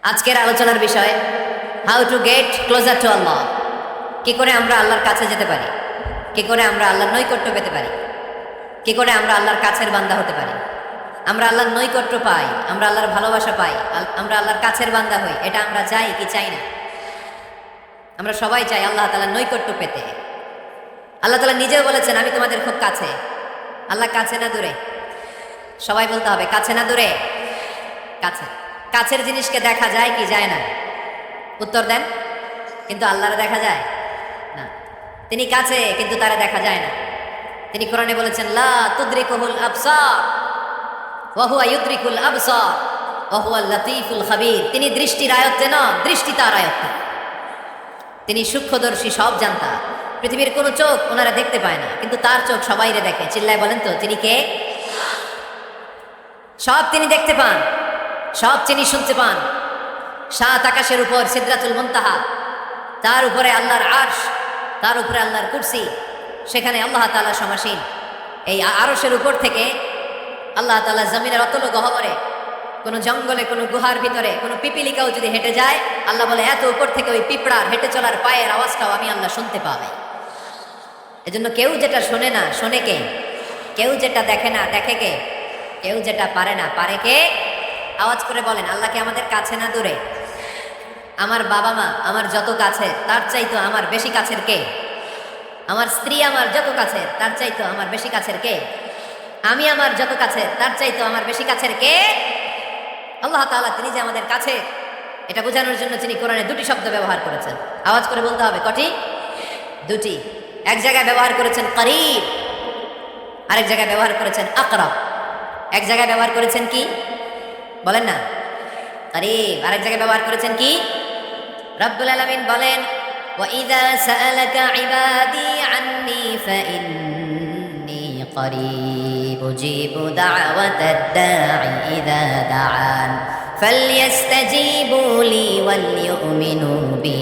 আজকের আলোচনার বিষয় how to get closer to Allah. কি করে আমরা আল্লাহর কাছে যেতে পারি, কি করে আমরা আল্লাহর নৈকট্য পেতে পারি, কি করে আমরা আল্লাহর কাছের বান্দা হতে পারি। আমরা আল্লাহর নৈকট্য পাই, আমরা আল্লাহর ভালোবাসা পাই, আমরা আল্লাহর কাছের বান্দা হই, এটা আমরা চাই কি চাই না? আমরা সবাই চাই আল্লাহ তাআলার নৈকট্য পেতে। আল্লাহ তাআলা নিজেও বলেছেন আমি তোমাদের খুব কাছে। আল্লাহ কাছে না দূরে? সবাই বলতে হবে কাছে না দূরে? কাছে। কাছের জিনিসকে দেখা যায় কি যায় না? উত্তর দেন। কিন্তু আল্লাহরে দেখা যায় না। তিনি কাছে কিন্তু তারা দেখা যায় না। তিনি কোরআনে বলেছেন লা তুদরিকুহুল আবসার ওয়া হুয়া ইউদরিকুল আবসার ওয়া হুয়াল লাতীফুল খাবীর। তিনি দৃষ্টির আয়ত্তে নন, দৃষ্টি তার আয়ত্তে। তিনি সূক্ষ্মদর্শী, সব জানতা। পৃথিবীর কোনো চোখ ওনারা দেখতে পায় না, কিন্তু তার চোখ সবাইরে দেখে। চিল্লায় বলেন তো তিনি কে? সব তিনি দেখতে পান, সব তিনি শুনতে পান। সাত আকাশের উপর সিদরাতুল মুনতাহা, তার উপরে আল্লাহর আরশ, তার উপরে আল্লাহর কুরসি, সেখানে আল্লাহ তাআলা সমাসীন। এই আরশের উপর থেকে আল্লাহ তাআলা জমিনের অতল গহ্বরে, কোনো জঙ্গলে, কোনো গুহার ভিতরে কোনো পিপিলিকাও যদি হেঁটে যায়, আল্লাহ বলে এত উপর থেকে ওই পিঁপড়ার হেঁটে চলার পায়ের আওয়াজটাও আমি আল্লাহ শুনতে পাবে। এজন্য কেউ যেটা শোনে না শোনে কে? কেউ যেটা দেখে না দেখে কে? কেউ যেটা পারে না পারে কে? আওয়াজ করে বলেন আল্লাহকে আমাদের কাছে না দূরে? আমার বাবা মা আমার যত কাছে, তার চাইতো আমার বেশি কাছের কে? আমার স্ত্রী আমার যত কাছে, তার চাইতো আমার বেশি কাছের কে? আমি আমার যত কাছে, তার চাইতো আমার বেশি কাছের কে? আল্লাহ তাআলা তিনি যে আমাদের কাছে, এটা বোঝানোর জন্য তিনি কোরআনে দুটি শব্দ ব্যবহার করেছেন। আওয়াজ করে বলতে হবে কটি? দুটি। এক জায়গায় ব্যবহার করেছেন করিব, আরেক জায়গায় ব্যবহার করেছেন আকরাব। এক জায়গায় ব্যবহার করেছেন কি বলেন না? করিব। আরেক জায়গায় ব্যবহার করেছেন কি? রব্বুল আলামিন বলেন ওয়াইযা সাআলাকা ইবাদি আন্নী ফাইন্নী করিব উজিবু দাওয়াতাদ দাঈ ইযা দাআন ফালইস্তাজিবু লি ওয়াল ইউমিনু বি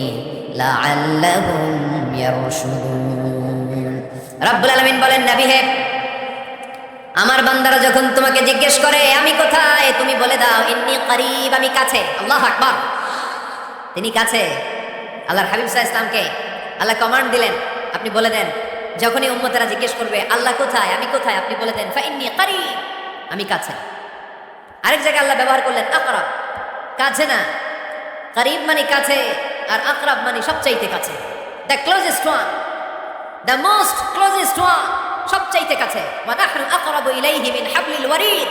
লাআল্লাহুম ইয়ারশুদুন। রব্বুল আলামিন বলেন নবী হে, আমার বান্দারা যখন তোমাকে জিজ্ঞেস করে আমি কোথায়, তুমি বলে দাও ইন্নী করিব, আমি কাছে। আল্লাহু আকবার। তিনি কাছে। আল্লাহর হাবিব সাল্লাল্লাহু আলাইহি ওয়াসাল্লামকে আল্লাহ কমান্ড দিলেন, আপনি বলে দেন যখনই উম্মতেরা জিজ্ঞেস করবে আল্লাহ কোথায়, আমি কোথায়, আপনি বলে দেন ফাইন্নী করিব, আমি কাছে। আরেক জায়গায় আল্লাহ ব্যবহার করলেন আকরাব, কাছে না। করিব মানে কাছে, আর আকরাব মানে সবচাইতে কাছে। The closest one, the most closest one, সবচাইতে কাছে। ওয়া নাহনু আকরাবু ইলাইহি মিন হাবলিল ওয়ারিদ।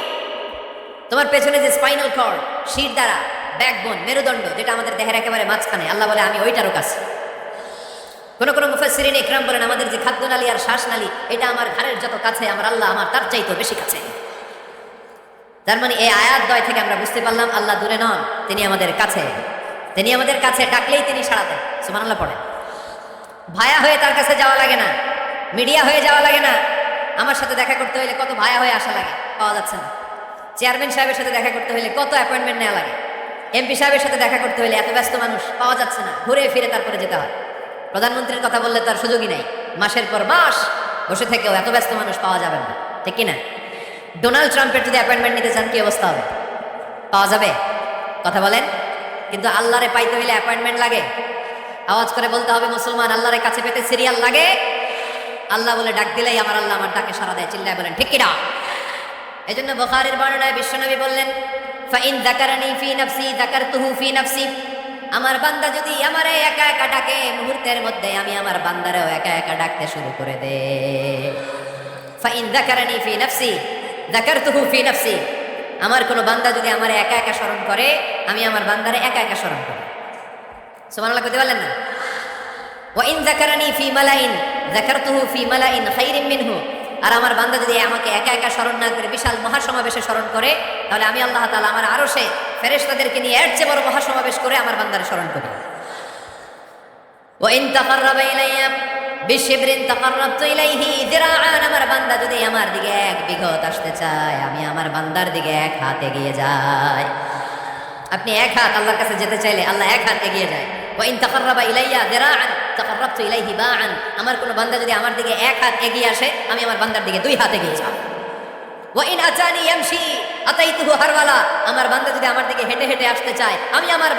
তোমার পেছনে যে স্পাইনাল কর্ড, শির দ্বারা, ব্যাকবোন, মেরুদণ্ড, যেটা আমাদের দেহের একেবারে মাঝখানে, আল্লাহ বলে আমি ওইটারও কাছে। কোন মুফাসসিরিন ইকরাম বলেন আমাদের যে খাদ্যনালী আর শ্বাসনালী, এটা আমার ঘাড়ের যত কাছে, আমার আল্লাহ আমার তার চাইতেও বেশি কাছে। তার মানে এই আয়াত দ্বয় থেকে আমরা বুঝতে পারলাম আল্লাহ দূরে নন, তিনি আমাদের কাছে। তিনি আমাদের কাছে, ডাকলেই তিনি সাড়া দেন। সুবহানাল্লাহ পড়ে। ভায়া হয়ে তার কাছে যাওয়া লাগে না, মিডিয়া হয়ে যাওয়া লাগে না। আমার সাথে দেখা করতে হলে কত ভায়া হয়ে আসা লাগে, পাওয়া যাচ্ছে না। চেয়ারম্যান সাহেবের সাথে দেখা করতে হলে কত অ্যাপয়েন্টমেন্ট নেওয়া লাগে। এমপি সাহেবের সাথে দেখা করতে হলে এত ব্যস্ত মানুষ, পাওয়া যাচ্ছে না। ঘুরে ফিরে তারপরে যেতে হয়। প্রধানমন্ত্রীর কথা বললে তার সুযোগই নাই। মাসের পর মাস বসে থেকেও এত ব্যস্ত মানুষ পাওয়া যাবে না, ঠিক কিনা? ডোনাল্ড ট্রাম্পের যদি অ্যাপয়েন্টমেন্ট নিতে চান কি অবস্থা হবে? পাওয়া যাবে? কথা বলেন। কিন্তু আল্লাহরে পাইতে হইলে অ্যাপয়েন্টমেন্ট লাগে। আওয়াজ করে বলতে হবে মুসলমান, আল্লাহরে কাছে পেতে সিরিয়াল লাগে। আল্লাহ বলে ডাক দিলেই আমার আল্লাহ আমার ডাকে সাড়া দেয়। চিল্লায় বলেন ঠিক কিনা? এই জন্য বুখারীর বর্ণনায় বিশ্বনবী বললেন ফাইন যাকারানি ফি নাফসি যাকারতুহু ফি নাফসি। আমার বান্দা যদি আমারে একা একা ডাকে, মুহূর্তের মধ্যে আমি আমার বান্দারেও একা একা ডাকতে শুরু করে দে। ফাইন যাকারানি ফি নাফসি যাকারতুহু ফি নাফসি। আমার কোনো বান্দা যদি আমারে একা একা স্মরণ করে, আমি আমার বান্দারে একা একা স্মরণ করি। সুবহানাল্লাহ কইতে পারলেন না? ওয়া ইন যাকারানি ফি মালাইন যাকারতুহু ফি মালাইন খায়রিন মিনহু। আর আমার বান্দা যদি আমাকে একা একা স্মরণ না করে বিশাল মহাসমাবেশে স্মরণ করে, তাহলে আমি আল্লাহ তাআলা আমার আরশে ফেরেশতাদেরকে নিয়ে এর চেয়ে বড় মহাসমাবেশ করে আমার বান্দারে স্মরণ করি। ওয়া ইন তাকাররাবা ইলাইয়া বিশিবরিন তাকাররাবতু ইলাইহি যিরাআন। আমার বান্দা যদি আমার দিকে এক বিঘত আসতে চায়, আমি আমার বান্দার দিকে এক হাত এগিয়ে যাই। আপনি এক হাত আল্লাহর কাছে যেতে চাইলে আল্লাহ এক হাত এগিয়ে যায়। ওয়া ইন তাকাররাবা ইলাইয়া যিরাআন তাকাররাবতু ইলাইহি বাআন। আমার কোনো বান্দা যদি আমার দিকে এক হাত এগিয়ে আসে, আমি আমার বান্দার দিকে দুই হাত এগিয়ে যাব। ওয়া ইন আতানি ইয়ামশি আতাইতুহু হারওয়ালা। আমার বান্দা যদি আমার দিকে হেঁটে হেঁটে আসতে চায়, আমি আমার